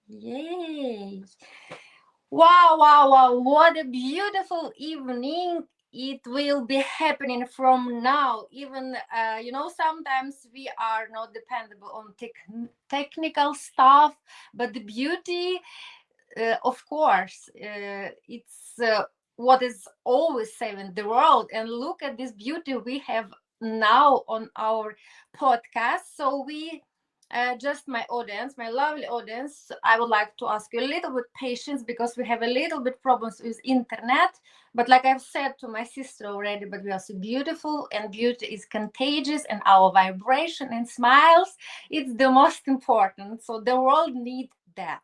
Yay! Wow, wow, wow. What a beautiful evening it will be happening from now. Even, sometimes we are not dependable on technical stuff, but the beauty, of course, it's what is always saving the world. And look at this beauty we have now on our podcast. So just my audience, my lovely audience, I would like to ask you a little bit patience because we have a little bit problems with internet. But like I've said to my sister already, but we are so beautiful, and beauty is contagious, and our vibration and smiles, it's the most important. So the world needs that.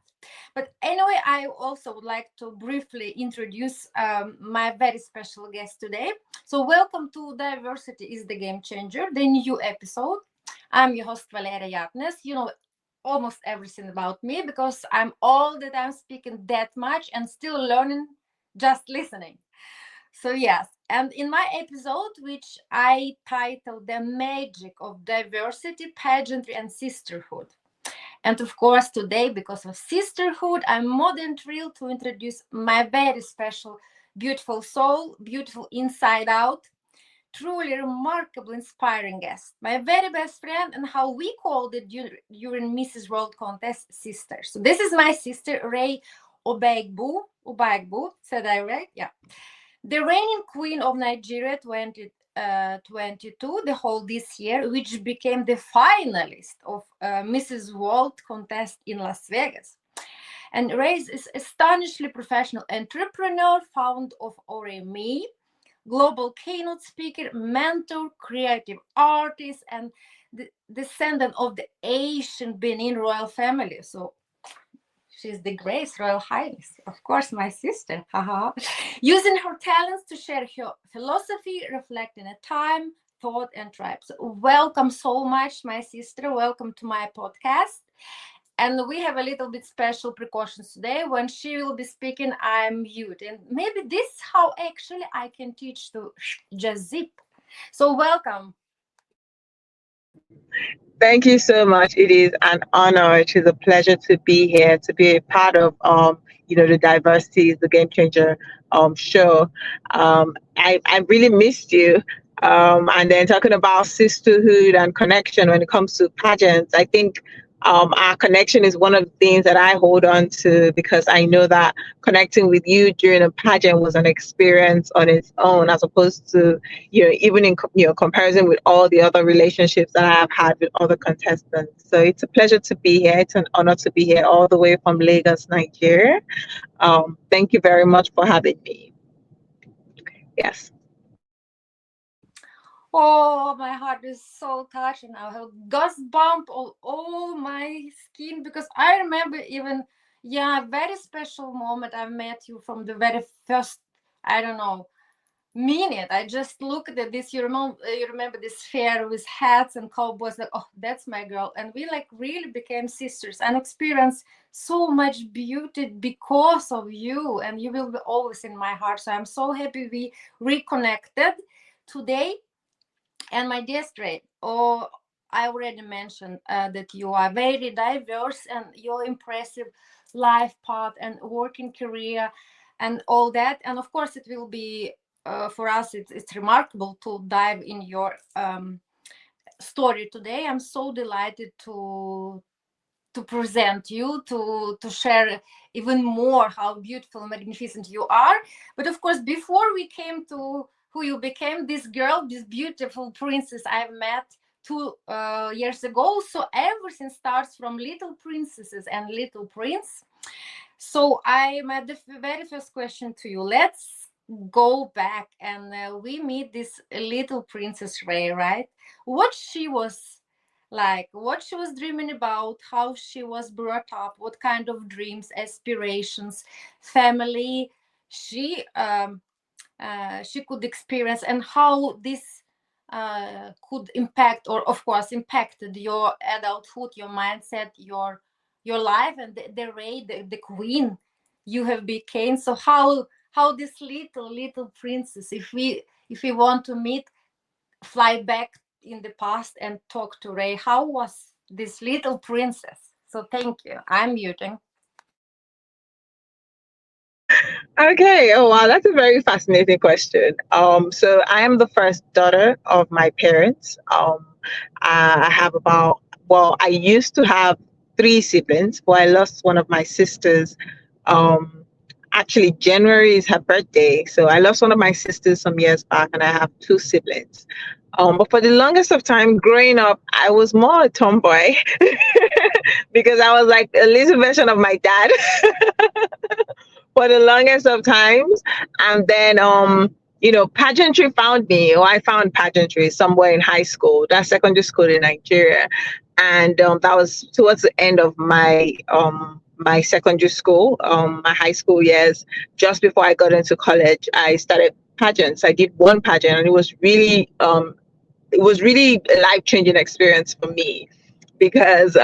But anyway, I also would like to briefly introduce my very special guest today. So welcome to Diversity is the Game Changer, the new episode. I'm your host, Valeria Yapnes. You know almost everything about me because I'm all the time speaking that much and still learning just listening. So, yes, and in my episode, which I titled The Magic of Diversity, Pageantry, and Sisterhood. And of course, today, because of Sisterhood, I'm more than thrilled to introduce my very special, beautiful soul, beautiful inside out, truly remarkable, inspiring guest, my very best friend, and how we called it during Mrs. World Contest, sister. So this is my sister, Rei Obaigbo. Obaigbo, said I right? Yeah. The reigning queen of Nigeria 2022, the whole this year, which became the finalist of Mrs. World Contest in Las Vegas. And Rei is astonishingly professional entrepreneur, founder of OREIME, global keynote speaker, mentor, creative artist, and the descendant of the Ancient Benin Royal Family. So she's the Grace Royal Highness, of course, my sister. Using her talents to share her philosophy, reflecting a time, thought, and tribes. So welcome so much, my sister. Welcome to my podcast. And we have a little bit special precautions today. When she will be speaking, I'm mute. And maybe this is how actually I can teach to just zip. So welcome. Thank you so much. It is an honor. It is a pleasure to be here, to be a part of the Diversity is the Game Changer show. I really missed you. And then talking about sisterhood and connection when it comes to pageants, I think our connection is one of the things that I hold on to because I know that connecting with you during a pageant was an experience on its own, as opposed to even in comparison with all the other relationships that I have had with other contestants. So it's a pleasure to be here. It's an honor to be here all the way from Lagos, Nigeria. Thank you very much for having me. Yes. Oh, my heart is so touched, and I have goosebump all my skin because I remember even, yeah, a very special moment. I met you from the very first, I don't know, minute. I just looked at this. You remember this fair with hats and cowboys. Like, oh, that's my girl. And we like really became sisters and experienced so much beauty because of you. And you will be always in my heart. So I'm so happy we reconnected today. And my dear straight, oh, I already mentioned that you are very diverse and your impressive life path and working career and all that. And of course, it will be for us. It's remarkable to dive in your story today. I'm so delighted to present you to share even more how beautiful and magnificent you are. But of course, before we came to who you became, this girl, this beautiful princess I've met 2 years ago. So everything starts from little princesses and little prince. So I met the very first question to you. Let's go back and we meet this little princess Rei, right? What she was like, what she was dreaming about, how she was brought up, what kind of dreams, aspirations, family she could experience, and how this could impact, or of course impacted your adulthood, your mindset, your life, and the Rei, the queen you have became. So how this little princess, if we want to meet, fly back in the past and talk to Rei, how was this little princess? So thank you. I'm muting. Okay. Oh wow, that's a very fascinating question. So I am the first daughter of my parents. I have about well, I used to have three siblings, but I lost one of my sisters. Um, Actually, January is her birthday, so I lost one of my sisters some years back, and I have two siblings. But for the longest of time growing up, I was more a tomboy because I was like a little version of my dad. For the longest of times. And then, pageantry found me, or I found pageantry somewhere in high school, that's secondary school in Nigeria. And that was towards the end of my secondary school, my high school years. Just before I got into college, I started pageants. I did one pageant, and it was really a life changing experience for me because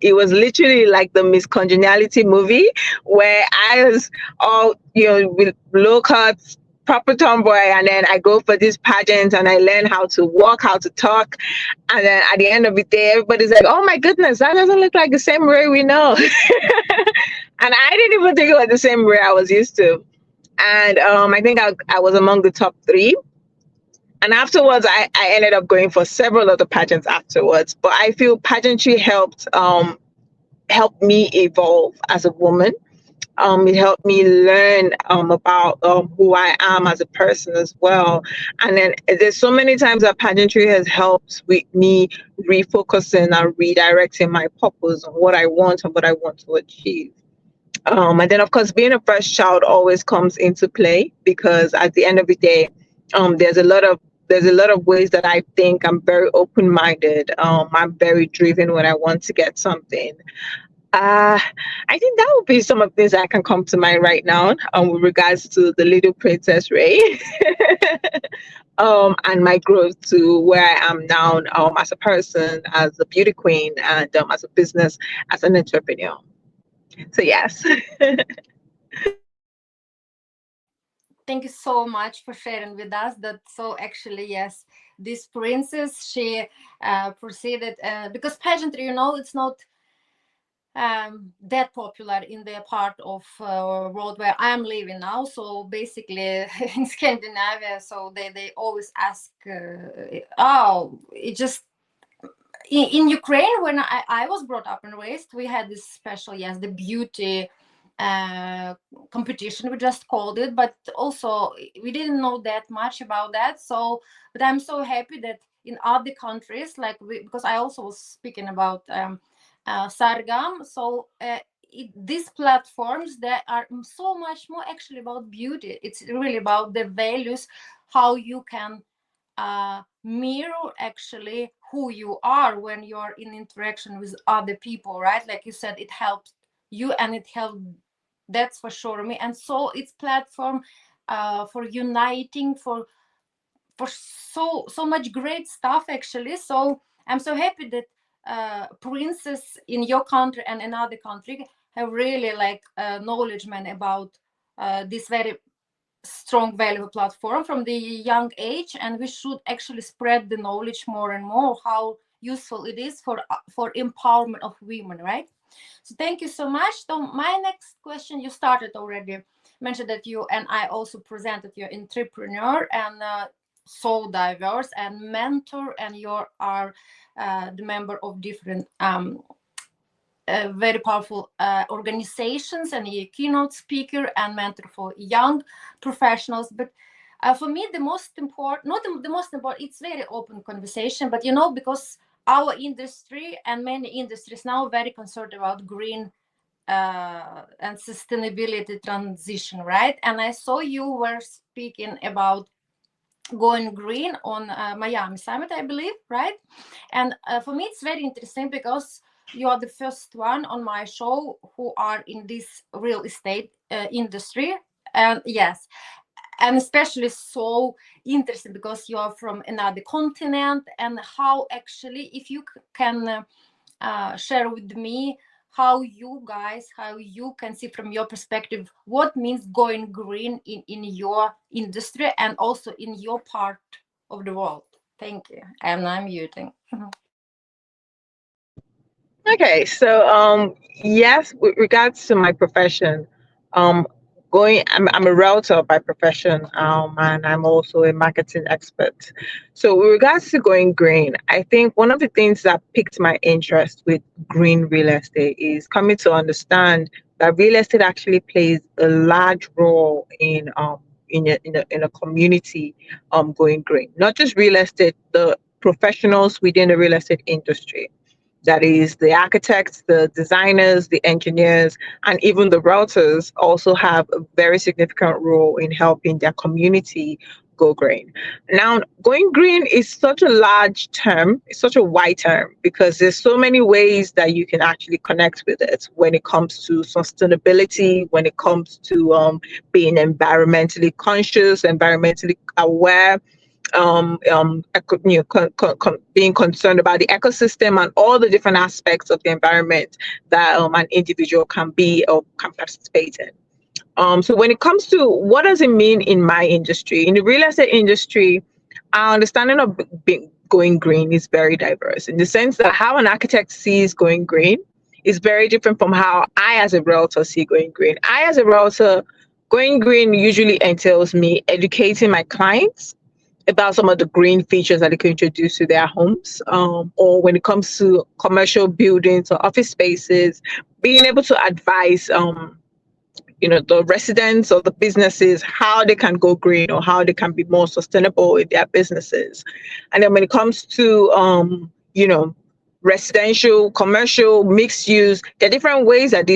it was literally like the Miss Congeniality movie where I was all with low cuts, proper tomboy, and then I go for this pageant and I learn how to walk, how to talk, and then at the end of the day, everybody's like, "Oh my goodness, that doesn't look like the same Ray we know," and I didn't even think it was the same Ray I was used to. And I think I was among the top three, and afterwards I ended up going for several other pageants afterwards, but I feel pageantry helped me evolve as a woman. It helped me learn about who I am as a person as well. And then there's so many times that pageantry has helped with me refocusing and redirecting my purpose on what I want and what I want to achieve. And then, of course, being a first child always comes into play because at the end of the day, there's a lot of ways that I think. I'm very open minded. I'm very driven when I want to get something. Uh, I think that would be some of the things that can come to mind right now with regards to the little Princess Ray. And my growth to where I am now as a person, as a beauty queen, and as a business, as an entrepreneur. So, yes. Thank you so much for sharing with us that. So actually, yes, this princess, she proceeded because pageantry, it's not that popular in the part of world where I am living now. So basically, in Scandinavia, so they always ask, oh, it just in Ukraine, when I was brought up and raised, we had this special, yes, the beauty uh, competition, we just called it, but also we didn't know that much about that. So, but I'm so happy that in other countries, like because I also was speaking about Sargam, so these platforms that are so much more actually about beauty. It's really about the values, how you can mirror actually who you are when you're in interaction with other people, right? Like you said, it helps you and it helped, that's for sure me. And so it's platform for uniting, for so much great stuff actually. So I'm so happy that princes in your country and another country have really like knowledgement about this very strong valuable platform from the young age, and we should actually spread the knowledge more and more how useful it is for empowerment of women, right? So thank you so much. So my next question, you started already mentioned that you and I also presented your entrepreneur and so diverse and mentor, and you are the member of different very powerful organizations, and a keynote speaker and mentor for young professionals. But for me, the most important, not the most important, it's very open conversation, but because our industry and many industries now very concerned about green and sustainability transition, right? And I saw you were speaking about going green on Miami Summit, I believe, right? And for me, it's very interesting because you are the first one on my show who are in this real estate industry. And yes, and especially so interesting because you are from another continent, and how actually, if you can share with me how you can see from your perspective what means going green in your industry and also in your part of the world. Thank you, and I'm muting. Okay, so yes, with regards to my profession, um, I'm a realtor by profession, and I'm also a marketing expert. So with regards to going green, I think one of the things that piqued my interest with green real estate is coming to understand that real estate actually plays a large role in a community going green. Not just real estate, the professionals within the real estate industry. That is, the architects, the designers, the engineers, and even the realtors also have a very significant role in helping their community go green. Now, going green is such a large term, it's such a wide term because there's so many ways that you can actually connect with it when it comes to sustainability, when it comes to being environmentally conscious, environmentally aware, being concerned about the ecosystem and all the different aspects of the environment that an individual can be or can participate in. So when it comes to what does it mean in my industry, in the real estate industry, our understanding of going green is very diverse in the sense that how an architect sees going green is very different from how I as a realtor see going green. I as a realtor, going green usually entails me educating my clients about some of the green features that they can introduce to their homes, or when it comes to commercial buildings or office spaces, being able to advise the residents or the businesses how they can go green or how they can be more sustainable in their businesses. And then when it comes to residential, commercial, mixed use, there are different ways that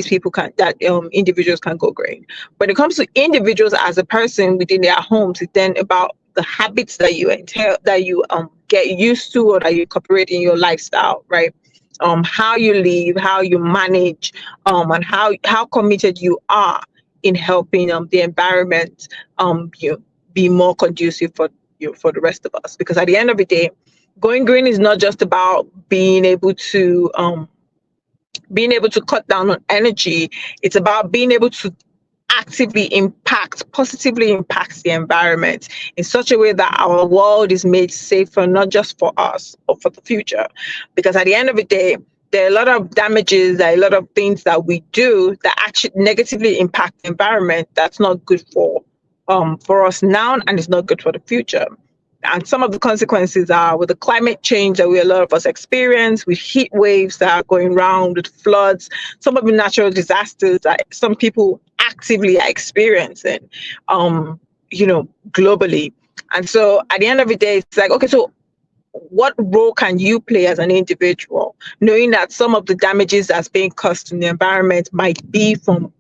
individuals can go green. When it comes to individuals as a person within their homes, it's then about the habits that you get used to or that you incorporate in your lifestyle, right? How you live, how you manage, and how committed you are in helping the environment be more conducive for the rest of us. Because at the end of the day, going green is not just about being able to cut down on energy. It's about being able to positively impact the environment in such a way that our world is made safer, not just for us, but for the future. Because at the end of the day, there are a lot of damages, there are a lot of things that we do that actually negatively impact the environment that's not good for us now, and it's not good for the future. And some of the consequences are with the climate change that a lot of us experience, with heat waves that are going around, with floods, some of the natural disasters that some people actively are experiencing, globally. And so at the end of the day, it's like, okay, so what role can you play as an individual, knowing that some of the damages that's being caused in the environment might be from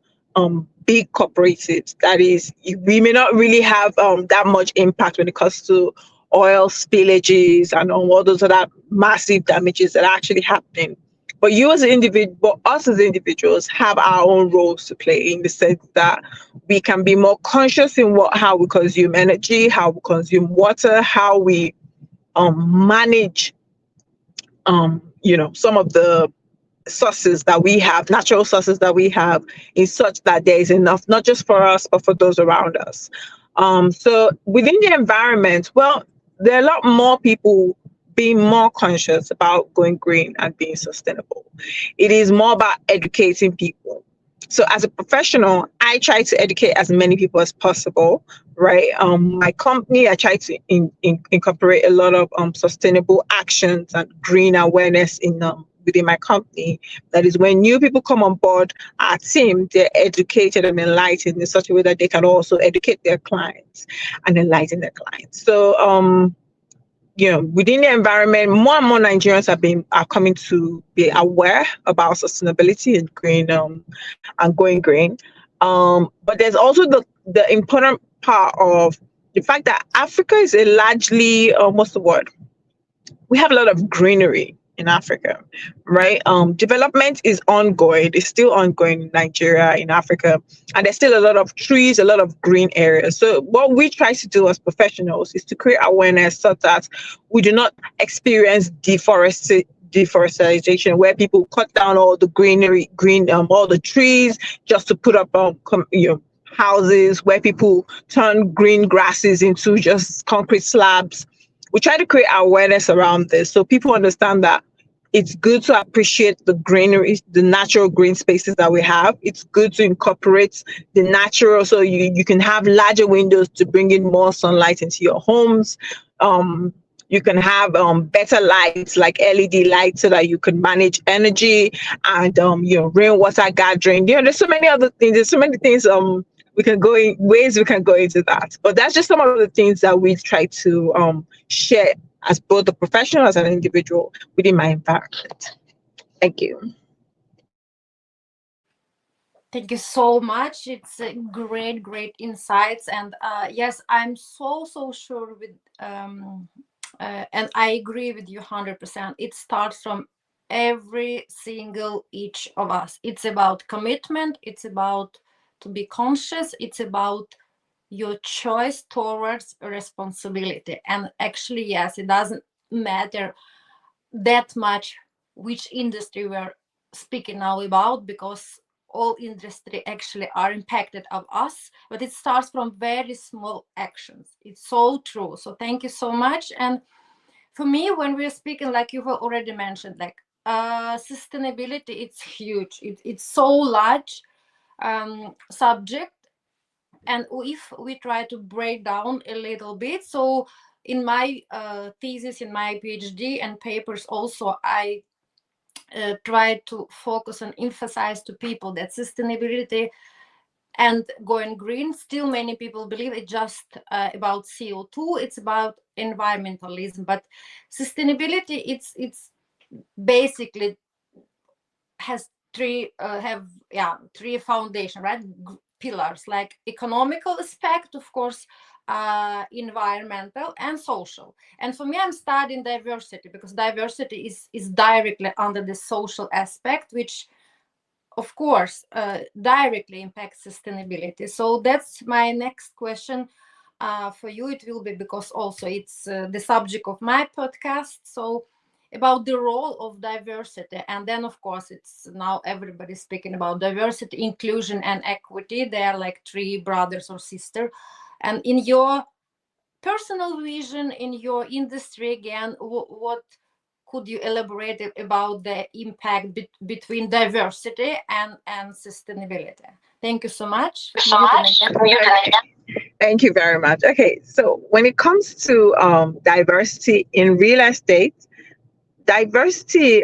big corporatives? That is, we may not really have that much impact when it comes to oil spillages and all those other massive damages that are actually happening. But us as individuals have our own roles to play in the sense that we can be more conscious in how we consume energy, how we consume water, how we manage some of the sources that we have, natural sources that we have, in such that there is enough, not just for us, but for those around us. So within the environment, well, there are a lot more people being more conscious about going green and being sustainable. It is more about educating people. So as a professional, I try to educate as many people as possible, right? My company, I try to incorporate a lot of sustainable actions and green awareness within my company. That is, when new people come on board our team, they're educated and enlightened in such a way that they can also educate their clients and enlighten their clients. So, within the environment, more and more Nigerians are coming to be aware about sustainability and green and going green. But there's also the important part of the fact that Africa is a largely, what's the word? We have a lot of greenery in Africa, right? Development is ongoing. It's still ongoing in Nigeria, in Africa, and there's still a lot of trees, a lot of green areas. So what we try to do as professionals is to create awareness so that we do not experience deforestation, where people cut down all the all the trees just to put up houses, where people turn green grasses into just concrete slabs. We try to create awareness around this so people understand that It's good to appreciate the greenery, the natural green spaces that we have. It's good to incorporate the natural, so you can have larger windows to bring in more sunlight into your homes. You can have better lights like LED lights so that you can manage energy and rainwater gathering. There's so many other things. There's so many things we can go in ways we can go into that. But that's just some of the things that we try to share as both a professional as an individual within my environment. Thank you. Thank you so much. It's a great insights, and yes, I'm so sure with, and I agree with you 100%. It starts from every single each of us. It's about commitment. It's about to be conscious. It's about your choice towards responsibility. And actually, yes, it doesn't matter that much which industry we're speaking now about, because all industry actually are impacted of us, but it starts from very small actions. It's so true. So thank you so much. And for me, when we're speaking, like you have already mentioned, like sustainability, it's huge. It's so large subject. And if we try to break down a little bit, so in my thesis, in my PhD and papers also, I try to focus and emphasize to people that sustainability and going green, still many people believe it's just about CO2, it's about environmentalism. But sustainability, it's basically has three foundation, right? Pillars, like economical aspect, of course, environmental and social. And for me, I'm studying diversity because diversity is directly under the social aspect, which of course directly impacts sustainability. So that's my next question for you. It will be because also it's the subject of my podcast. So about the role of diversity, and then of course it's now everybody speaking about diversity, inclusion and equity. They are like three brothers or sisters. And in your personal vision, in your industry, again, what could you elaborate about the impact between diversity and sustainability? Thank you so much. Thank you very much. Okay, so when it comes to diversity in real estate, diversity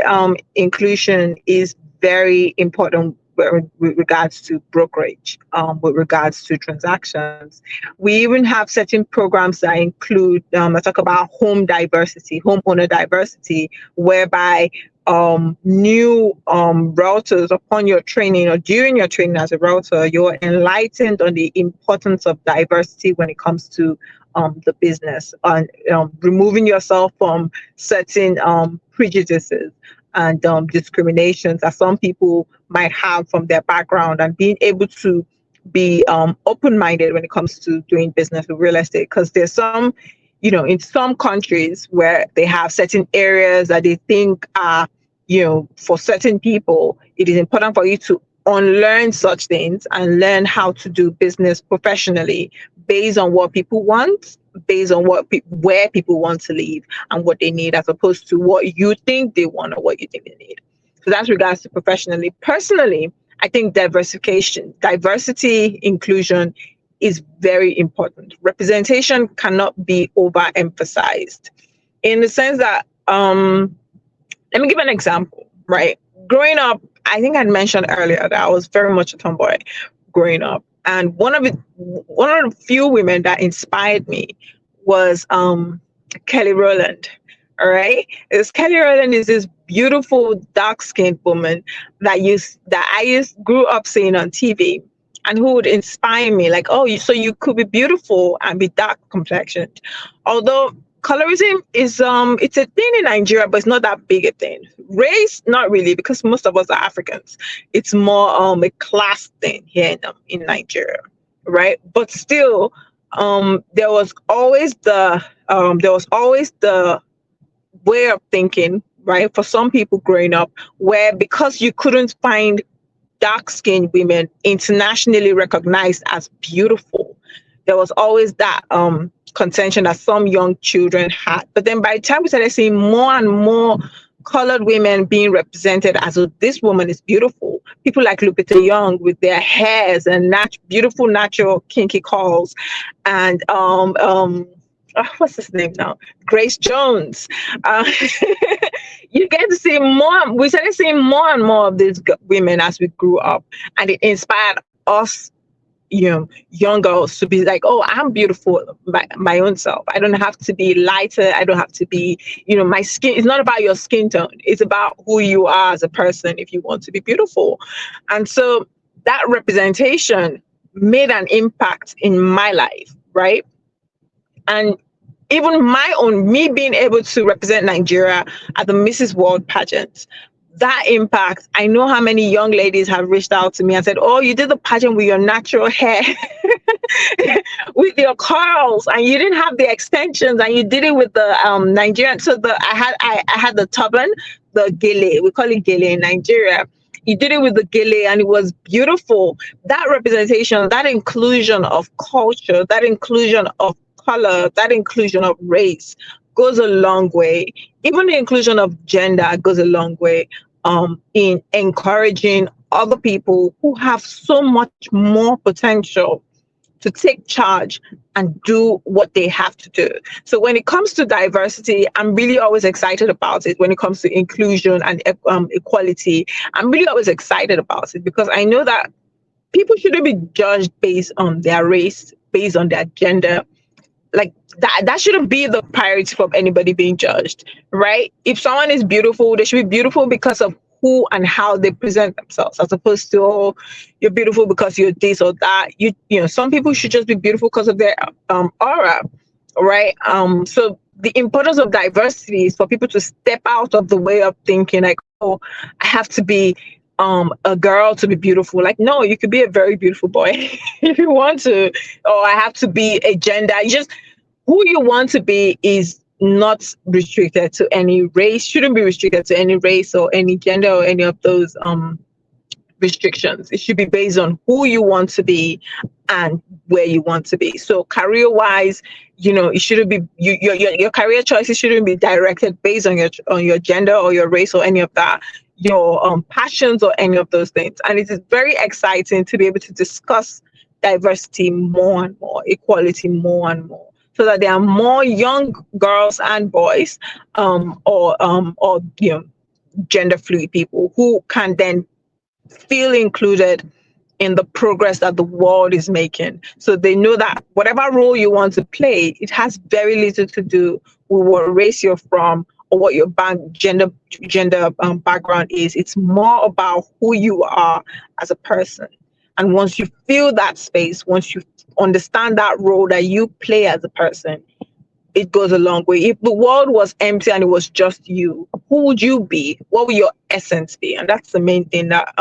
inclusion is very important with regards to brokerage, with regards to transactions. We even have certain programs that include, I talk about home diversity, homeowner diversity, whereby new realtors, upon your training or during your training as a realtor, you're enlightened on the importance of diversity when it comes to the business, and removing yourself from certain prejudices and discriminations that some people might have from their background, and being able to be open-minded when it comes to doing business with real estate. Because there's some, in some countries where they have certain areas that they think are, for certain people, it is important for you to unlearn such things and learn how to do business professionally based on what people want, based on where people want to live and what they need, as opposed to what you think they want or what you think they need. So that's regards to professionally. Personally, I think diversity, inclusion is very important. Representation cannot be overemphasized, in the sense that, let me give an example, right? Growing up, I think I'd mentioned earlier that I was very much a tomboy growing up. And one of the few women that inspired me was Kelly Rowland. All right. Kelly Rowland is this beautiful dark-skinned woman that I grew up seeing on TV, and who would inspire me, like, oh, so you could be beautiful and be dark complexioned. Although colorism is it's a thing in Nigeria, but it's not that big a thing. Race, not really, because most of us are Africans. It's more a class thing here in Nigeria, right? But still, there was always the way of thinking, right, for some people growing up, where because you couldn't find dark-skinned women internationally recognized as beautiful, there was always that contention that some young children had. But then by the time we started seeing more and more colored women being represented as, oh, this woman is beautiful. People like Lupita Young with their hairs and beautiful natural kinky curls, and what's his name now? Grace Jones. Uh, you get to see more. We started seeing more and more of these women as we grew up, and it inspired us, young girls, to be like, oh, I'm beautiful by my own self. I don't have to be lighter. I don't have to be, my skin. It's not about your skin tone. It's about who you are as a person if you want to be beautiful. And so that representation made an impact in my life, right? And even my own, me being able to represent Nigeria at the Mrs. World pageant, that impact, I know how many young ladies have reached out to me and said, oh, you did the pageant with your natural hair, with your curls, and you didn't have the extensions, and you did it with the Nigerian. So I had the turban, the gele, we call it gele in Nigeria. You did it with the gele, and it was beautiful. That representation, that inclusion of culture, that inclusion of color, that inclusion of race goes a long way. Even the inclusion of gender goes a long way in encouraging other people who have so much more potential to take charge and do what they have to do. So when it comes to diversity, I'm really always excited about it. When it comes to inclusion and equality, I'm really always excited about it, because I know that people shouldn't be judged based on their race, based on their gender. Like that shouldn't be the priority for anybody being judged, right? If someone is beautiful, they should be beautiful because of who and how they present themselves, as opposed to, oh, you're beautiful because you're this or that. Some people should just be beautiful because of their aura, right? So the importance of diversity is for people to step out of the way of thinking like, oh, I have to be a girl to be beautiful. Like, no, you could be a very beautiful boy if you want to. Or I have to be a gender. You just, who you want to be is not restricted to any race, shouldn't be restricted to any race or any gender or any of those restrictions. It should be based on who you want to be and where you want to be. So career wise, it shouldn't be your career choices shouldn't be directed based on your gender or your race or any of that, your passions or any of those things. And it is very exciting to be able to discuss diversity more and more, equality more and more, so that there are more young girls and boys or gender fluid people who can then feel included in the progress that the world is making. So they know that whatever role you want to play, it has very little to do with what race you're from or what your gender background is. It's more about who you are as a person. And once you feel that space, once you understand that role that you play as a person, it goes a long way. If the world was empty and it was just you, who would you be? What would your essence be? And that's the main thing that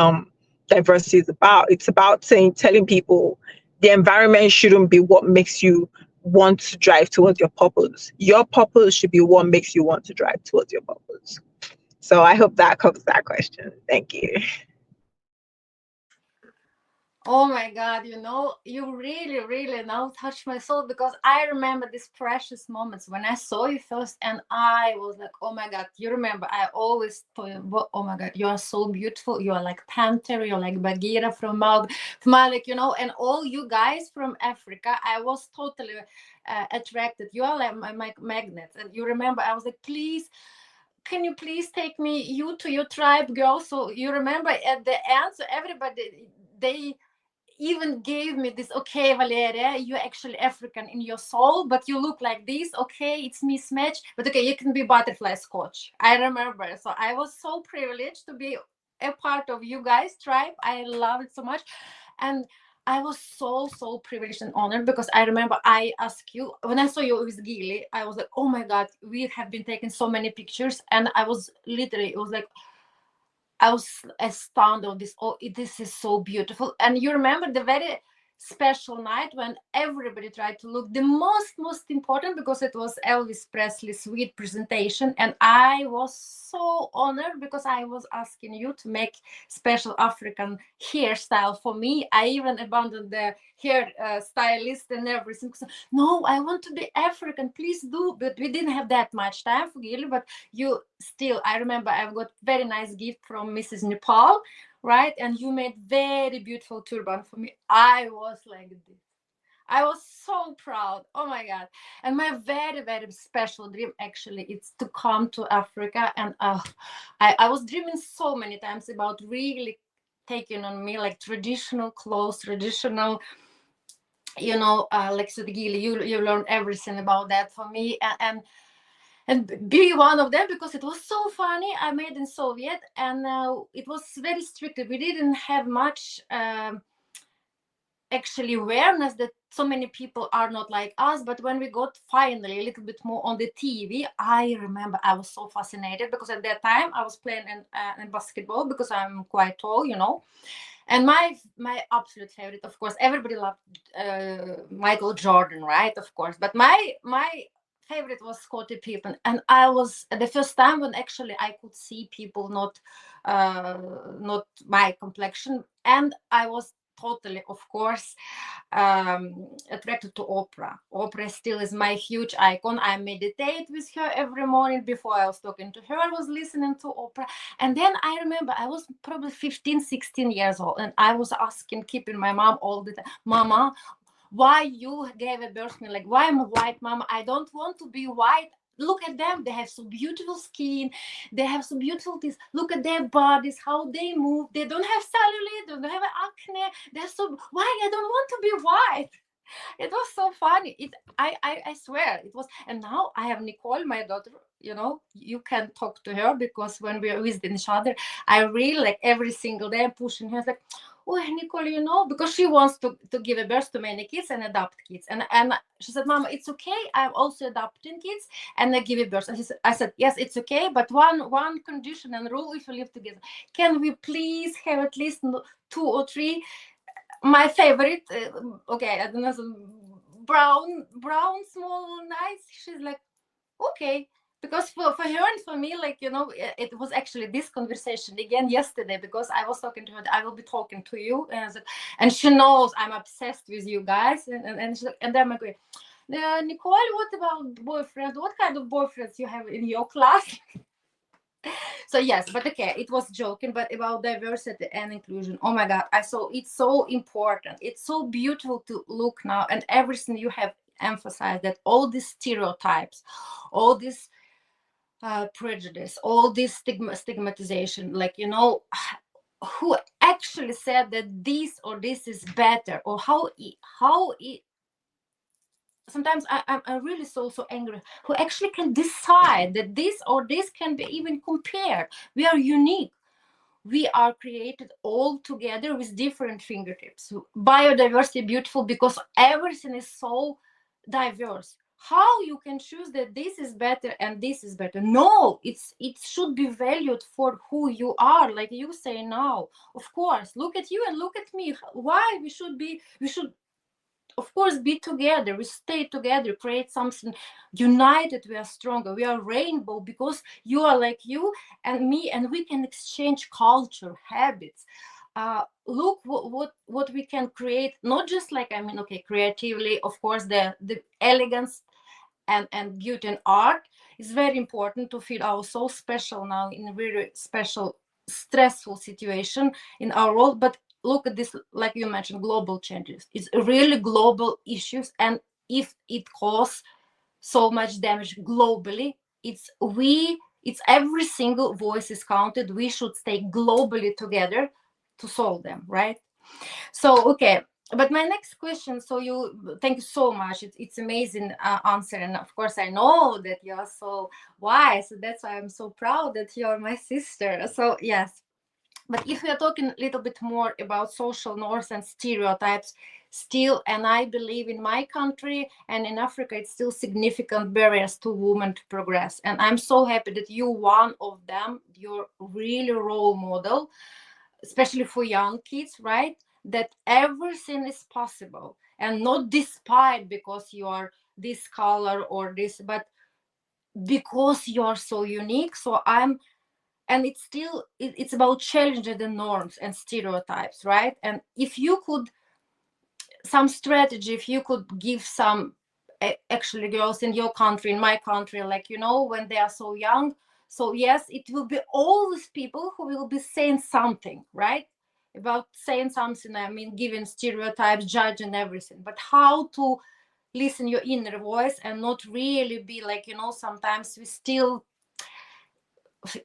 diversity is about. It's about telling people the environment shouldn't be what makes you want to drive towards your purpose. Your purpose should be what makes you want to drive towards your purpose. So I hope that covers that question. Thank you. Oh my God, you really, really now touched my soul, because I remember these precious moments when I saw you first, and I was like, oh my God, you remember, I always told you, oh my God, you are so beautiful. You are like Panther, you're like Bagheera from Malik, and all you guys from Africa, I was totally attracted. You are like my magnets. And you remember, I was like, please, can you please take you to your tribe, girl? So you remember at the end, so everybody, they even gave me this, okay, Valeria, you're actually African in your soul, but you look like this. Okay, it's mismatch, but okay, you can be butterfly scotch. I remember. So I was so privileged to be a part of you guys' tribe. I love it so much. And I was so privileged and honored, because I remember I asked you, when I saw you with Gili, I was like, oh my God, we have been taking so many pictures. And I was literally, it was like, I was astounded of this. Oh, this is so beautiful. And you remember the very special night when everybody tried to look the most important, because it was Elvis Presley's sweet presentation, and I was so honored because I was asking you to make special African hairstyle for me. I even abandoned the hair stylist and everything. So, no, I want to be African, please do. But we didn't have that much time for Gili, but you still, I remember I've got very nice gift from Mrs. Nepal, right? And you made very beautiful turban for me. I was like this. I was so proud. Oh my God. And my very special dream actually is to come to Africa. And I was dreaming so many times about really taking on me like traditional clothes, traditional, like Sudgili, you learned everything about that for me. And be one of them, because it was so funny. I made in Soviet, and it was very strict. We didn't have much actually awareness that so many people are not like us. But when we got finally a little bit more on the TV, I remember I was so fascinated, because at that time I was playing in basketball, because I'm quite tall, And my absolute favorite, of course, everybody loved Michael Jordan, right? Of course, but my favorite was Scottie Pippen, and I was the first time when actually I could see people not my complexion, and I was totally, of course, attracted to opera. Opera still is my huge icon. I meditate with her every morning. Before I was talking to her, I was listening to opera. And then I remember I was probably 15, 16 years old, and I was keeping my mom all the time, Mama, why you gave a birth to me? Like, why I'm a white mama? I don't want to be white. Look at them. They have so beautiful skin. They have so beautiful things. Look at their bodies, how they move. They don't have cellulite. They don't have acne. They're so, why? I don't want to be white. It was so funny. I swear it was. And now I have Nicole, my daughter. You can talk to her, because when we are with each other, I really, like, every single day I'm pushing her. It's like, oh, Nicole, because she wants to give a birth to many kids and adopt kids. And she said, Mama, it's okay. I'm also adopting kids and I give a birth. And I said, yes, it's okay. But one condition and rule, if we live together, can we please have at least 2 or 3? My favorite, okay, I don't know, some brown, small, nice. She's like, okay. Because for her and for me, like, it was actually this conversation again yesterday, because I was talking to her, I will be talking to you. And she knows I'm obsessed with you guys. And then I'm like, Nicole, what about boyfriends? What kind of boyfriends you have in your class? So yes, but okay, it was joking, but about diversity and inclusion, oh my God, I saw it's so important. It's so beautiful to look now, and everything you have emphasized, that all these stereotypes, all this prejudice, all this stigmatization, like, who actually said that this or this is better, or how sometimes I'm really so angry, who actually can decide that this or this can be even compared. We are unique. We are created all together with different fingertips. Biodiversity, beautiful, because everything is so diverse. How you can choose that this is better and this is better? No, it should be valued for who you are, like you say now. Of course, look at you and look at me. Why we should of course be together, we stay together, create something united. We are stronger, we are rainbow, because you are like you and me, and we can exchange culture, habits. Look what we can create, not just like, okay, creatively, of course, the elegance and beauty and art is very important to feel our so special now in a very special, stressful situation in our world. But look at this, like you mentioned, global changes. It's really global issues, and if it causes so much damage globally, it's every single voice is counted. We should stay globally together to solve them, right? So okay, but my next question, so thank you so much. It's amazing answer, and of course I know that you're so wise, so that's why I'm so proud that you're my sister. So yes, but if we are talking a little bit more about social norms and stereotypes, still, and I believe in my country and in Africa, it's still significant barriers to women to progress. And I'm so happy that you one of them, you're really role model, especially for young kids, right? that everything is possible, and not despite because you are this color or this, but because you are so unique. So and it's still it's about challenging the norms and stereotypes, right? And if you could some strategy, if you could give some actually girls in your country, in my country, like, you know, when they are so young, so yes, it will be always people who will be saying something, right, about saying something, I mean, giving stereotypes, judging everything, but how to listen your inner voice and not really be like, you know, sometimes we still,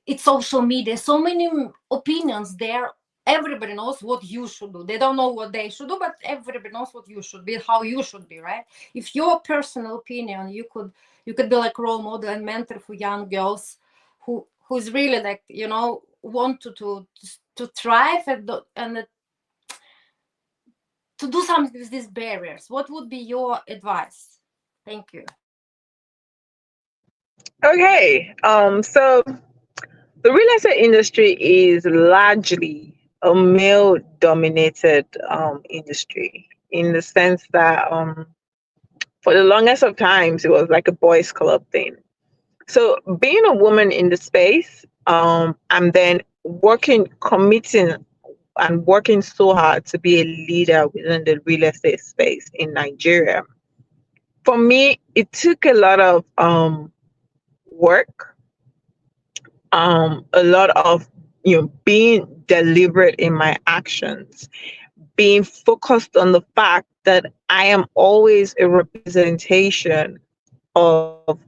it's social media, so many opinions there. Everybody knows what you should do. They don't know what they should do, but everybody knows what you should be, how you should be, right? If your personal opinion, you could be like role model and mentor for young girls who's really like, you know, want to thrive and to do something with these barriers. What would be your advice? Thank you. Okay. So the real estate industry is largely a male dominated industry, in the sense that for the longest of times it was like a boys club thing. So being a woman in the space, and then committing and working so hard to be a leader within the real estate space in Nigeria, for me, it took a lot of work, a lot of, being deliberate in my actions, being focused on the fact that I am always a representation of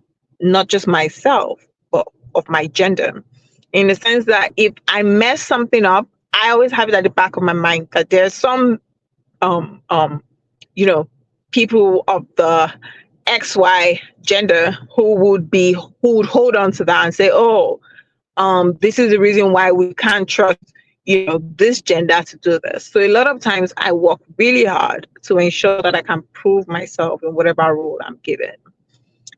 not just myself, but of my gender. In the sense that if I mess something up, I always have it at the back of my mind that there's some um um you know people of the XY gender who would hold on to that and say, oh, this is the reason why we can't trust, this gender to do this. So a lot of times I work really hard to ensure that I can prove myself in whatever role I'm given.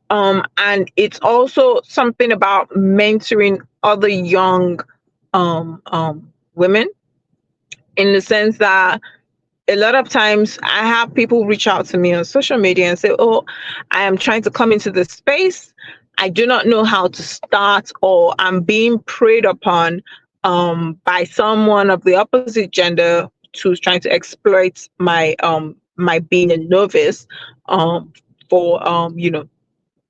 And it's also something about mentoring other young women, in the sense that a lot of times I have people reach out to me on social media and say, oh, I am trying to come into this space. I do not know how to start, or I'm being preyed upon by someone of the opposite gender who's trying to exploit my being a novice for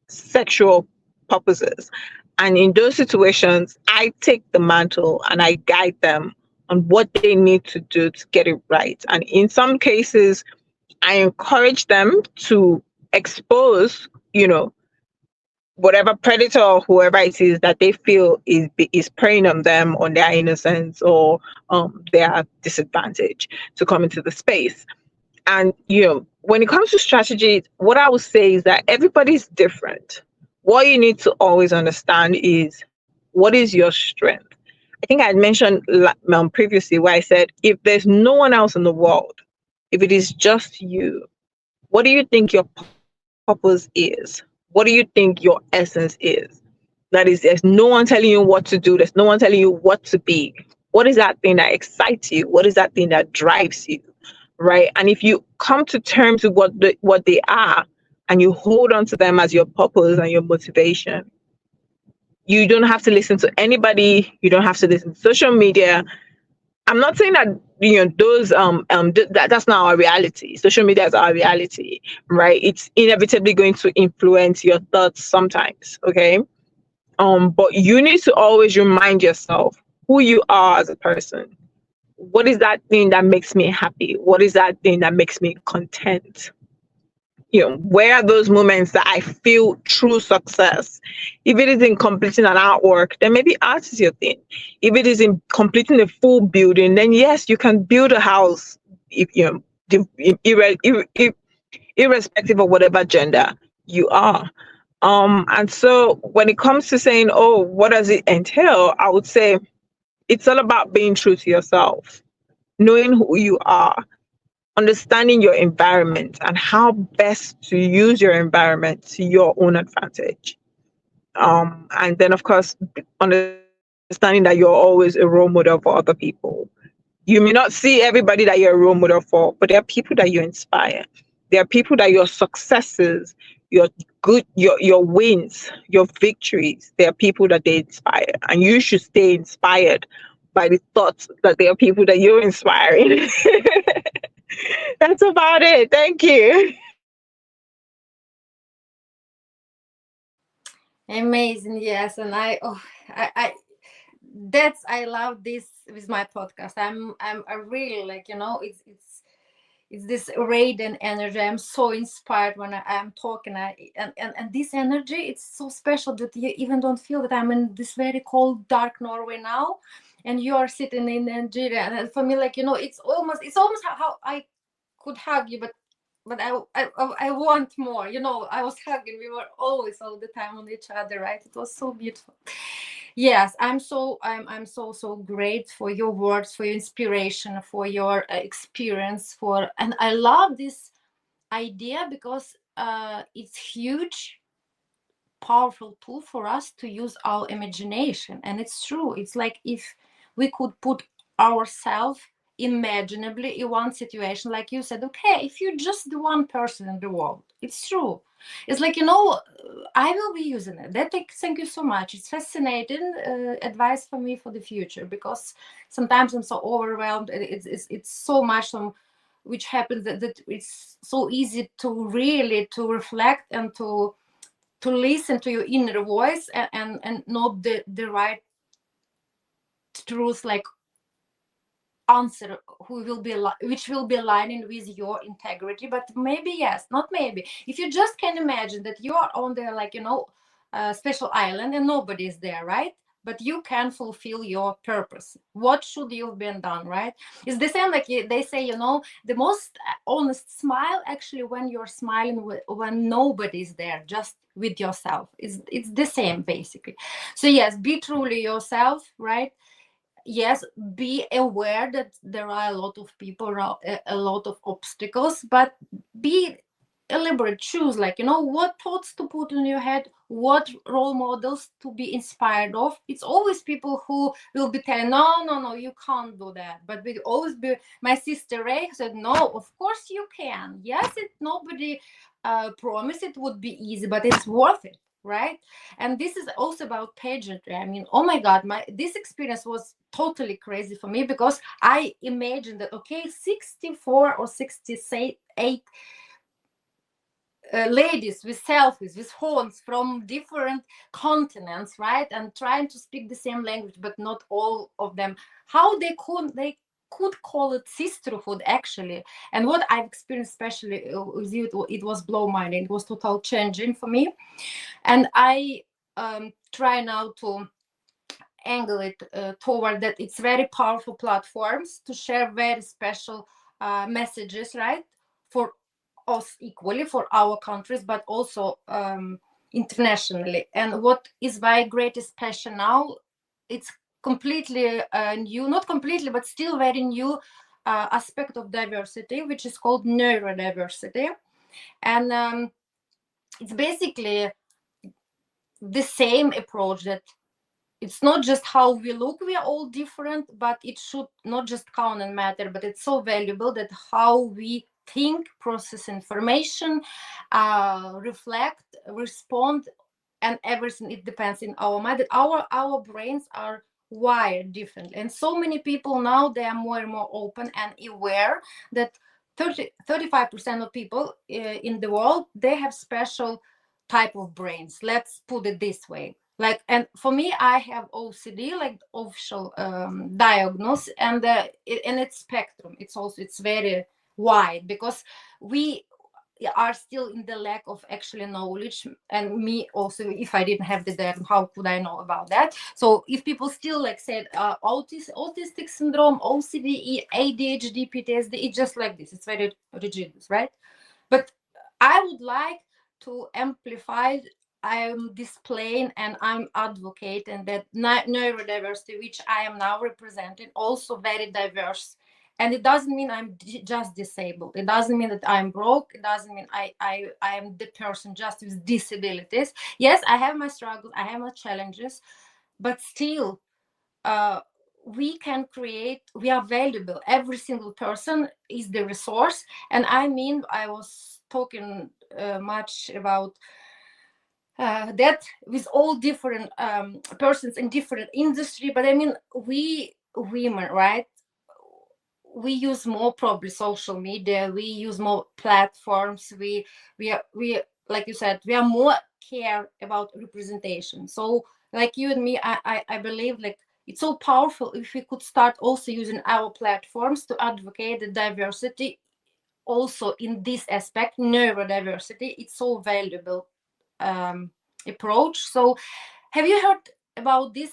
sexual purposes. And in those situations, I take the mantle and I guide them on what they need to do to get it right. And in some cases, I encourage them to expose, whatever predator or whoever it is that they feel is preying on them, on their innocence or their disadvantage, to come into the space. And when it comes to strategy, what I would say is that everybody's different. What you need to always understand is, what is your strength. I think I had mentioned previously where I said, if there's no one else in the world, if it is just you, what do you think your purpose is? What do you think your essence is? That is, there's no one telling you what to do. There's no one telling you what to be. What is that thing that excites you? What is that thing that drives you? Right? And if you come to terms with what they are, and you hold on to them as your purpose and your motivation, you don't have to listen to anybody. You don't have to listen to social media. I'm not saying that those that's not our reality. Social media is our reality, right? It's inevitably going to influence your thoughts sometimes. Okay. But you need to always remind yourself who you are as a person. What is that thing that makes me happy? What is that thing that makes me content? Where are those moments that I feel true success? If it is in completing an artwork, then maybe art is your thing. If it is in completing a full building, then yes, you can build a house. If irrespective of whatever gender you are. And so when it comes to saying, oh, what does it entail? I would say it's all about being true to yourself, knowing who you are, understanding your environment and how best to use your environment to your own advantage. And then, of course, understanding that you're always a role model for other people. You may not see everybody that you're a role model for, but there are people that you inspire. There are people that your successes, your your wins, your victories, there are people that they inspire. And you should stay inspired by the thoughts that there are people that you're inspiring. That's about it. Thank you. Amazing, yes, and I that's I love this with my podcast. I'm I really like, it's this radiant energy. I'm so inspired when I'm talking. And this energy, it's so special that you even don't feel that I'm in this very cold, dark Norway now, and you are sitting in Nigeria. And for me, like, it's almost how I could hug you, but I want more. I was hugging. We were always all the time on each other, right? It was so beautiful. Yes, I'm so great for your words, for your inspiration, for your experience, and I love this idea because it's huge, powerful tool for us to use our imagination. And it's true. It's like if we could put ourselves imaginably in one situation, like you said, okay, if you're just the one person in the world, it's true. It's like, I will be using it. Thank you so much. It's fascinating advice for me for the future, because sometimes I'm so overwhelmed. It's so much which happens that it's so easy to really to reflect and to listen to your inner voice, and not the right truth, like answer which will be aligning with your integrity. But maybe, yes, not maybe, if you just can imagine that you are on the, like, special island and nobody is there, right? But you can fulfill your purpose. What should you have been done, right? It's the same, like they say, the most honest smile, actually, when you're smiling when nobody's there, just with yourself. It's the same, basically. So yes, be truly yourself, right? Yes, be aware that there are a lot of people around, a lot of obstacles, but be elaborate, choose, like, what thoughts to put in your head, what role models to be inspired of. It's always people who will be telling, no, no, no, you can't do that. But will always be, my sister Rei said, no, of course you can. Yes, nobody promised it would be easy, but it's worth it, right? And this is also about pageantry. I mean, oh my god, this experience was totally crazy for me, because I imagined that, okay, 64 or 68 ladies with selfies, with horns from different continents, right? And trying to speak the same language, but not all of them. How they could call it sisterhood, actually. And what I've experienced, especially with you, it was blow minding. It was total changing for me. And I try now to angle it toward that it's very powerful platforms to share very special messages, right? For us equally, for our countries, but also internationally. And what is my greatest passion now, it's completely new, not completely, but still very new aspect of diversity, which is called neurodiversity. And it's basically the same approach, that it's not just how we look, we are all different, but it should not just count and matter, but it's so valuable that how we think, process information, reflect, respond, and everything, it depends in our mind, that our brains are wired differently. And so many people now, they are more and more open and aware that 35% of people in the world, they have special type of brains, let's put it this way. Like, and for me, I have OCD, like official diagnosis, and it's spectrum. It's very wide, because we are still in the lack of actually knowledge. And me also, if I didn't have the data, how could I know about that? So if people still, like, said autistic syndrome, OCD, ADHD, PTSD, it's just like this. It's very rigid, right? But I would like to amplify, I'm displaying and I'm advocating that neurodiversity, which I am now representing, also very diverse. And it doesn't mean I'm just disabled. It doesn't mean that I'm broke. It doesn't mean I am the person just with disabilities. Yes, I have my struggles, I have my challenges, but still, uh, we can create, we are valuable. Every single person is the resource. And I mean, I was talking much about that with all different persons in different industry, but I mean, we women, right, we use more probably social media, we use more platforms, we like you said, we are more care about representation. So like you and me, I believe like it's so powerful if we could start also using our platforms to advocate the diversity also in this aspect, neurodiversity. It's so valuable approach. So have you heard about this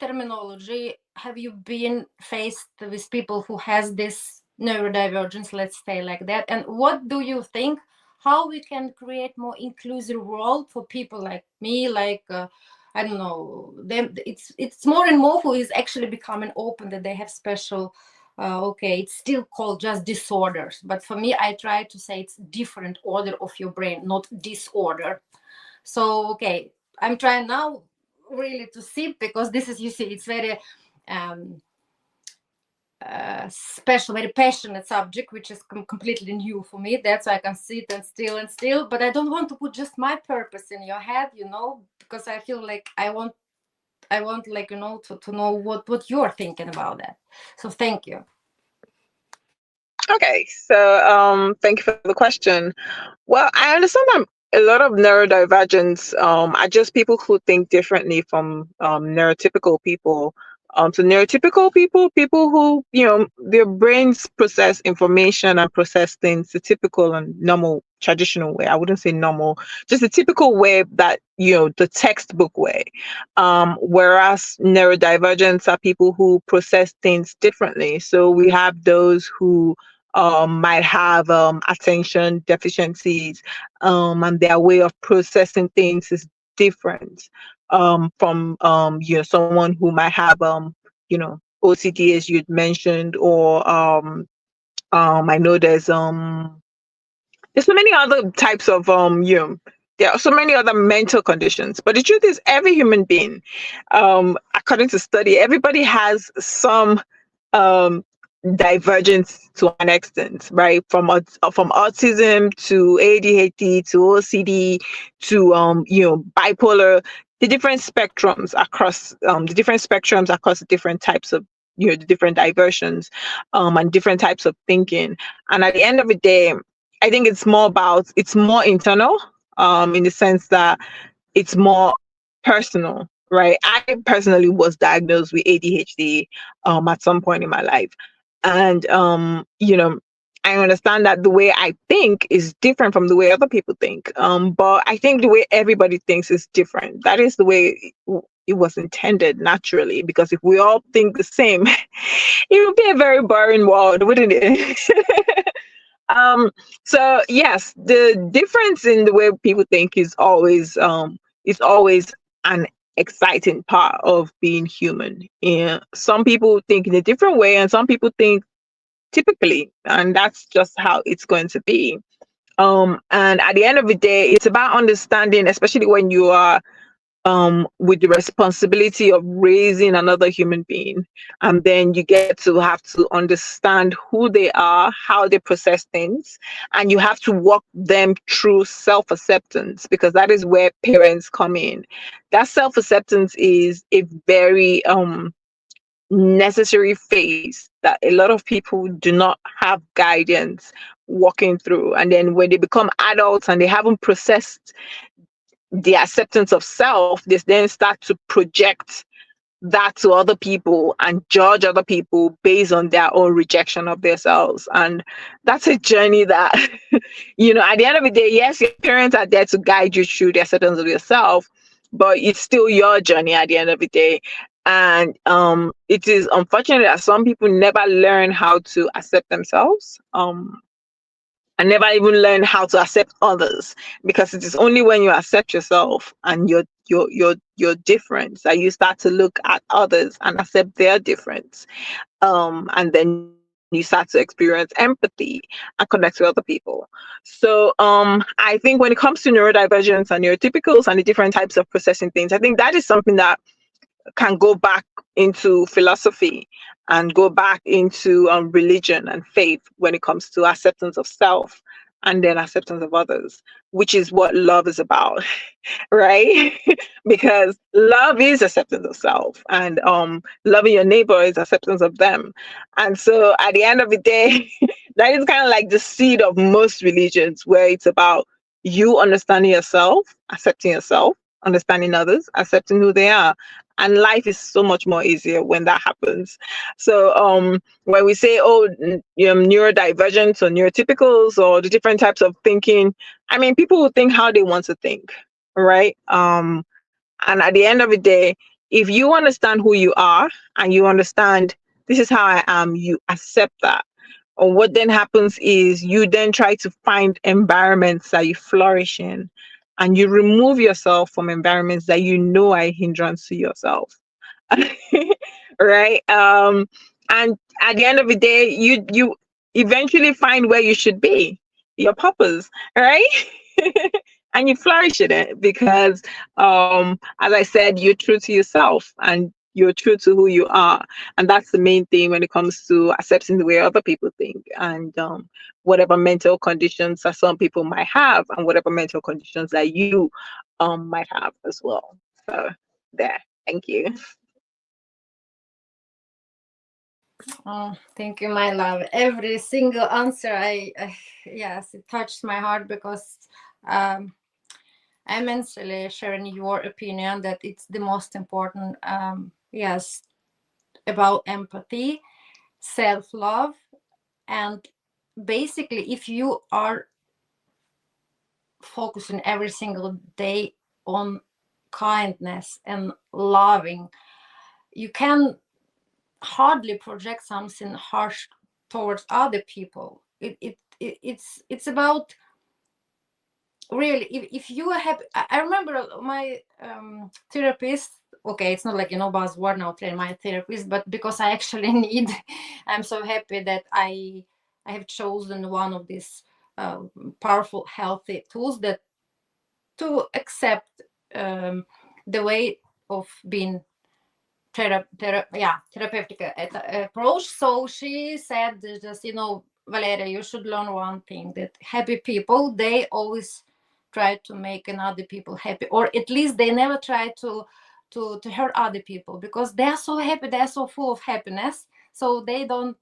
terminology? Have you been faced with people who has this neurodivergence, let's say like that? And what do you think, how we can create more inclusive world for people like me, like I don't know, them? It's more and more who is actually becoming open that they have special okay, it's still called just disorders, but for me I try to say it's different order of your brain, not disorder. So okay, I'm trying now really to sip, because this is, you see, it's very um, special, very passionate subject, which is completely new for me. That's why I can sit and still, but I don't want to put just my purpose in your head, you know, because I feel like I want like, you know, to know what you're thinking about that. So thank you. Okay, so thank you for the question. Well, I understand that a lot of neurodivergence are just people who think differently from neurotypical people. So neurotypical people, people who, you know, their brains process information and process things the typical and normal traditional way. I wouldn't say normal, just the typical way that, you know, the textbook way. Whereas neurodivergence are people who process things differently. So we have those who might have attention deficiencies, and their way of processing things is different from you know, someone who might have you know, OCD, as you'd mentioned, or I know there's so many other types of you know, there are so many other mental conditions. But the truth is, every human being, according to study, everybody has some um divergence to an extent, right? From autism to ADHD to OCD to you know, bipolar, the different spectrums across the different types of, you know, the different diversions and different types of thinking. And at the end of the day, I think it's more internal, in the sense that it's more personal, right? I personally was diagnosed with ADHD at some point in my life. And you know, I understand that the way I think is different from the way other people think. But I think the way everybody thinks is different. That is the way it was intended naturally, because if we all think the same, it would be a very boring world, wouldn't it? Um, so yes, the difference in the way people think is always an exciting part of being human. And some people think in a different way, and some people think typically, and that's just how it's going to be. And at the end of the day, it's about understanding, especially when you are with the responsibility of raising another human being. And then you get to have to understand who they are, how they process things, and you have to walk them through self-acceptance, because that is where parents come in. That self-acceptance is a very necessary phase that a lot of people do not have guidance walking through. And then when they become adults and they haven't processed the acceptance of self, they then start to project that to other people and judge other people based on their own rejection of themselves. And that's a journey that, you know, at the end of the day, yes, your parents are there to guide you through the acceptance of yourself, but it's still your journey at the end of the day. And it is unfortunate that some people never learn how to accept themselves. And never even learn how to accept others, because it is only when you accept yourself and your difference that you start to look at others and accept their difference, and then you start to experience empathy and connect with other people. So I think when it comes to neurodivergence and neurotypicals and the different types of processing things, I think that is something that can go back into philosophy and go back into religion and faith when it comes to acceptance of self and then acceptance of others, which is what love is about, right? Because love is acceptance of self, and loving your neighbor is acceptance of them. And so at the end of the day, that is kind of like the seed of most religions, where it's about you understanding yourself, accepting yourself, understanding others, accepting who they are. And life is so much more easier when that happens. So when we say, oh, neurodivergence or neurotypicals or the different types of thinking, I mean, people will think how they want to think, right? And at the end of the day, if you understand who you are and you understand this is how I am, you accept that. Or what then happens is you then try to find environments that you flourish in, and you remove yourself from environments that you know are a hindrance to yourself. Right? And at the end of the day, you eventually find where you should be, your purpose, right? And you flourish in it because, as I said, you're true to yourself and you're true to who you are, and that's the main thing when it comes to accepting the way other people think, and whatever mental conditions that some people might have, and whatever mental conditions that you might have as well. So there, thank you. Oh, thank you, my love. Every single answer, yes, it touched my heart because I'm immensely sharing your opinion that it's the most important. Yes, about empathy, self-love, and basically, if you are focusing every single day on kindness and loving, you can hardly project something harsh towards other people. It's about really, if you are happy. I remember my therapist. Okay, it's not like buzzword now, train my therapist, but because I actually need, I'm so happy that I have chosen one of these powerful, healthy tools that to accept the way of being therapeutic approach. So she said just, Valeria, you should learn one thing, that happy people, they always try to make another people happy, or at least they never try to hurt other people, because they are so happy, they are so full of happiness, so they don't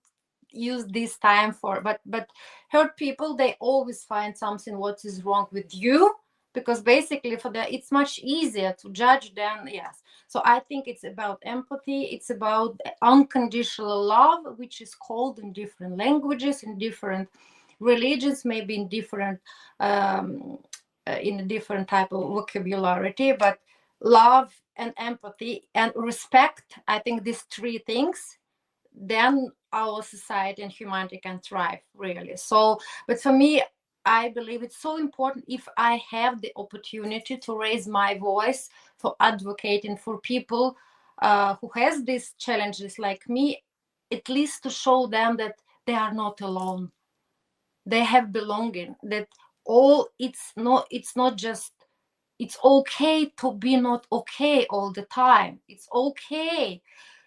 use this time for, but hurt people, they always find something what is wrong with you, because basically for that it's much easier to judge them. Yes, so I think it's about empathy, it's about unconditional love, which is called in different languages, in different religions, maybe in a different type of vocabulary, but love and empathy and respect, I think these three things, then our society and humanity can thrive, really. So, but for me, I believe it's so important, if I have the opportunity to raise my voice for advocating for people who has these challenges like me, at least to show them that they are not alone, they have belonging, that it's not just, it's okay to be not okay all the time. It's okay,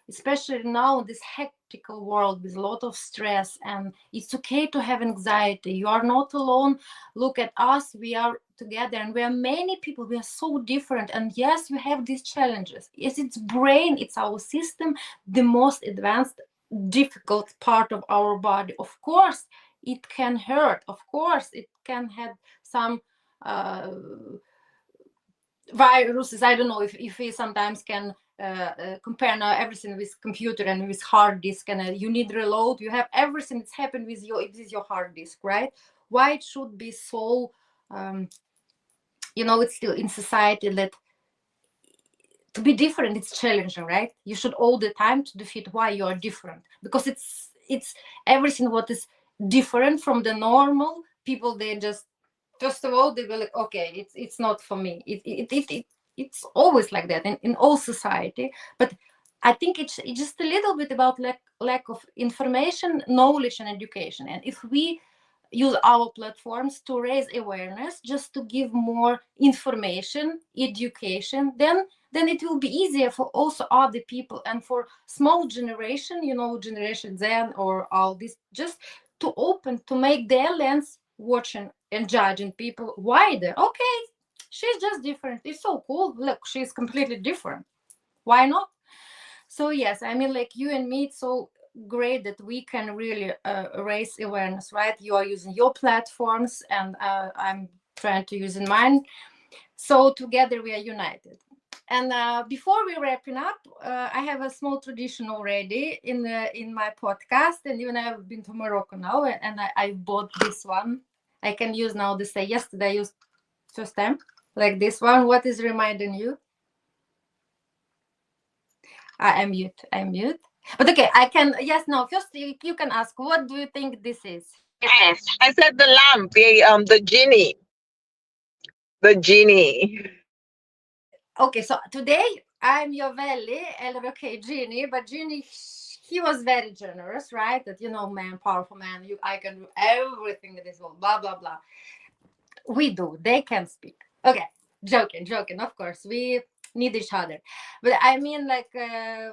especially now in this hectic world with a lot of stress, and it's okay to have anxiety. You are not alone. Look at us, we are together, and we are many people, we are so different, and yes, we have these challenges. Yes, it's brain, it's our system, the most advanced, difficult part of our body. Of course it can hurt, of course it can have some viruses. I don't know if we sometimes can compare now everything with computer and with hard disk, and you need reload, you have everything that's happened with your hard disk, right? Why it should be so it's still in society that to be different, it's challenging, right? You should all the time to defeat why you are different, because it's everything what is different from the normal people, they just, first of all, they will like, okay, it's not for me. It's always like that in all society. But I think it's just a little bit about lack of information, knowledge, and education. And if we use our platforms to raise awareness, just to give more information, education, then it will be easier for also other people and for small generation, generation Z or all this, just to open, to make their lens watching and judging people wider. Okay, she's just different. It's so cool. Look, she's completely different. Why not? So yes, I mean, like you and me, it's so great that we can really raise awareness, right? You are using your platforms, and I'm trying to use in mine. So together we are united. And before we wrapping up, I have a small tradition already in my podcast, and even I've been to Morocco now, and I bought this one. I can use now to say yesterday I used first time like this one. What is reminding you? I'm mute. I'm mute. But okay, I can. Yes, no. First, you can ask. What do you think this is? Yes, I said the lamp, the genie, the genie. Okay, so today I'm your Valley, okay, Genie, but Genie, he was very generous, right? That man, powerful man, I can do everything in this world, blah blah blah. We do. They can speak. Okay, joking. Of course, we need each other, but I mean, like,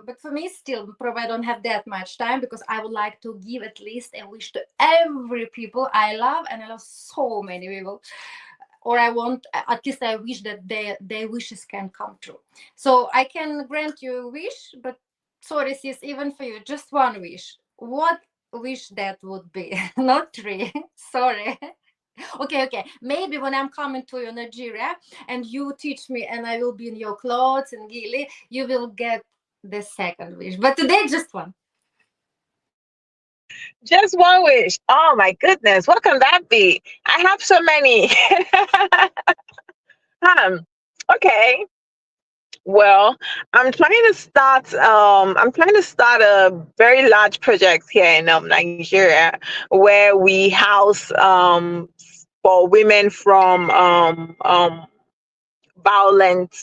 but for me, still, probably I don't have that much time, because I would like to give at least a wish to every people I love, and I love so many people. Or I want, at least I wish that their wishes can come true. So I can grant you a wish, but sorry, sis, even for you, just one wish. What wish that would be? Not three. Sorry. Okay. Maybe when I'm coming to you, Nigeria, and you teach me, and I will be in your clothes and Gili, you will get the second wish. But today, just one. Just one wish. Oh my goodness, what can that be? I have so many. um, okay. Well, I'm trying to start a very large project here in Nigeria, where we house for women from violent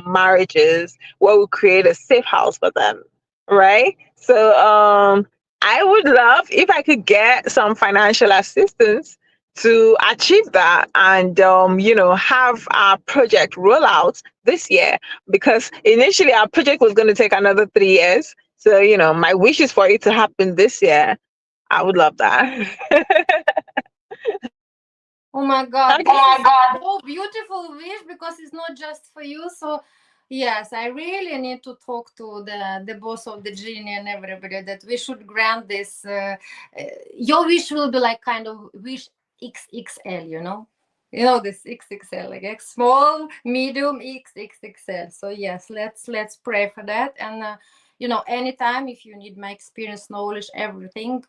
marriages, where we create a safe house for them, right? So I would love if I could get some financial assistance to achieve that, and have our project roll out this year, because initially our project was going to take another 3 years. So my wish is for it to happen this year. I would love that. Oh my God, Okay. this is so beautiful wish, because it's not just for you. So yes, I really need to talk to the boss of the genie and everybody, that we should grant this. Your wish will be like kind of wish XXL, this XXL, like X small, medium, XXXL. So yes, let's pray for that. And anytime if you need my experience, knowledge, everything,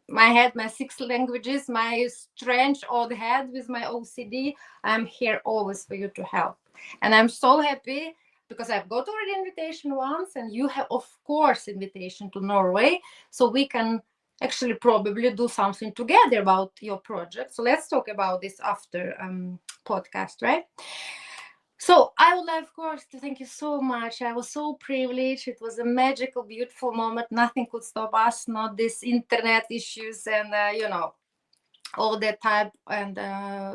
my head, my 6 languages, my strange old head with my OCD, I'm here always for you to help. And I'm so happy, because I've got already invitation once, and you have, of course, invitation to Norway. So we can actually probably do something together about your project. So let's talk about this after podcast, right? So I would like, of course, to thank you so much. I was so privileged. It was a magical, beautiful moment. Nothing could stop us, not this internet issues and, all that type. And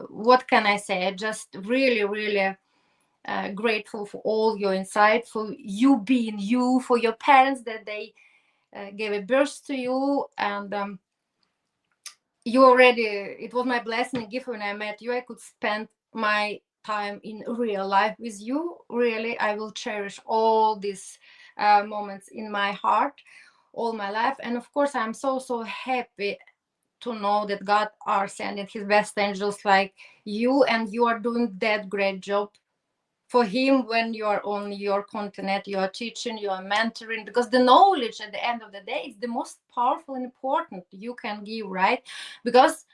what can I say? Just really, really grateful for all your insight, for you being you, for your parents, that they gave a birth to you. And you already, it was my blessing and gift when I met you. I could spend my time in real life with you. Really, I will cherish all these moments in my heart all my life. And of course, I'm so happy to know that God are sending his best angels like you, and you are doing that great job for him. When you are on your continent, you are teaching, you are mentoring, because the knowledge at the end of the day is the most powerful and important you can give, right? Because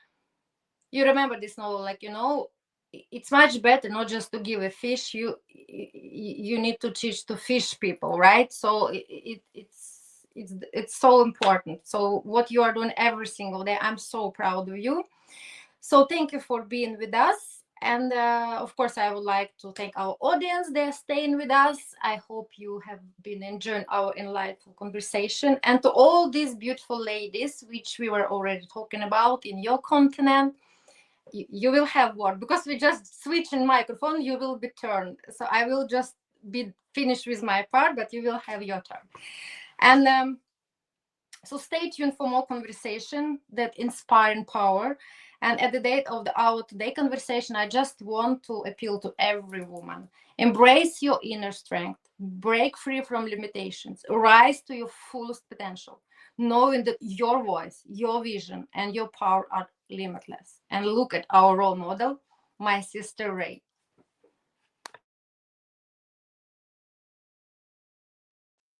you remember this knowledge, like, it's much better not just to give a fish. You need to teach to fish people, right? So it's so important. So what you are doing every single day, I'm so proud of you. So thank you for being with us. And of course, I would like to thank our audience. They're staying with us. I hope you have been enjoying our enlightful conversation. And to all these beautiful ladies, which we were already talking about in your continent, you will have word, because we just switch in microphone. You will be turned. So I will just be finished with my part, but you will have your turn. And so stay tuned for more conversation that inspire and power. And at the date of our today conversation, I just want to appeal to every woman. Embrace your inner strength. Break free from limitations. Rise to your fullest potential. Knowing that your voice, your vision, and your power are limitless. And look at our role model, my sister Rei.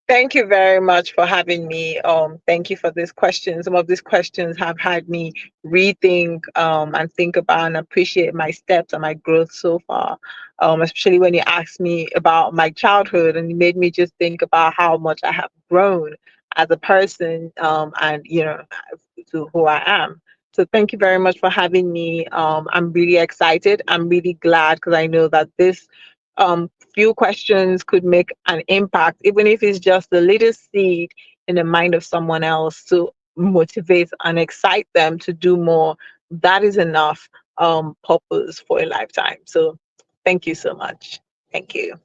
Thank you very much for having me. Thank you for these questions. Some of these questions have had me rethink and think about and appreciate my steps and my growth so far. Especially when you asked me about my childhood, and you made me just think about how much I have grown as a person, and to who I am. So thank you very much for having me. I'm really excited. I'm really glad because I know that this few questions could make an impact, even if it's just the little seed in the mind of someone else to motivate and excite them to do more. That is enough purpose for a lifetime. So thank you so much. Thank you.